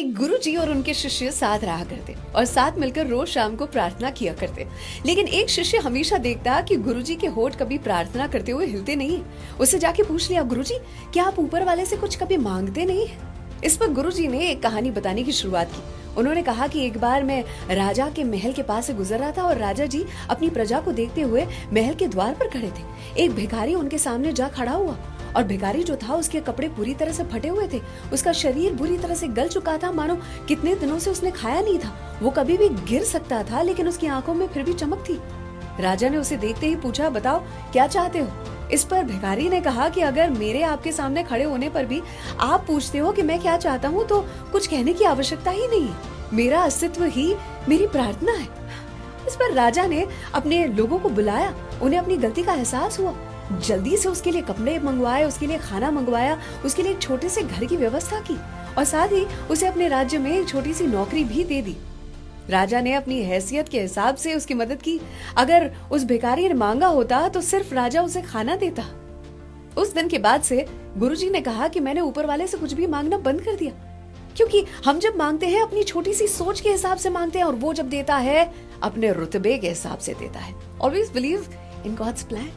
एक गुरुजी और उनके शिष्य साथ रहा करते और साथ मिलकर रोज शाम को प्रार्थना किया करते। लेकिन एक शिष्य हमेशा देखता कि गुरुजी के होठ कभी प्रार्थना करते हुए हिलते नहीं। उससे जाके पूछ लिया, गुरुजी क्या आप ऊपर वाले से कुछ कभी मांगते नहीं? इस पर गुरुजी ने एक कहानी बताने की शुरुआत की। उन्होंने कहा कि एक बार मैं राजा के महल के पास से गुजर रहा था और राजा जी अपनी प्रजा को देखते हुए महल के द्वार पर खड़े थे। एक भिखारी उनके सामने जा खड़ा हुआ और भिखारी जो था उसके कपड़े पूरी तरह से फटे हुए थे। उसका शरीर बुरी तरह से गल चुका था, मानो कितने दिनों से उसने खाया नहीं था। वो कभी भी गिर सकता था, लेकिन उसकी आंखों में फिर भी चमक थी। राजा ने उसे देखते ही पूछा, बताओ क्या चाहते हो? इस पर भिखारी ने कहा कि अगर मेरे आपके सामने खड़े होने पर भी आप पूछते हो कि मैं क्या चाहता हूँ तो कुछ कहने की आवश्यकता ही नहीं है। मेरा अस्तित्व ही मेरी प्रार्थना है। इस पर राजा ने अपने लोगों को बुलाया। उन्हें अपनी गलती का एहसास हुआ। जल्दी से उसके लिए कपड़े मंगवाए, उसके लिए खाना मंगवाया, उसके लिए एक छोटे से घर की व्यवस्था की और साथ ही उसे अपने राज्य में एक छोटी सी नौकरी भी दे दी। राजा ने अपनी हैसियत के हिसाब से उसकी मदद की। अगर उस भिखारी ने मांगा होता तो सिर्फ राजा उसे खाना देता। उस दिन के बाद से गुरुजी ने कहा कि मैंने ऊपर वाले से कुछ भी मांगना बंद कर दिया, क्योंकि हम जब मांगते हैं अपनी छोटी सी सोच के हिसाब से मांगते हैं और वो जब देता है अपने रुतबे के हिसाब से देता है। Always believe in God's plan.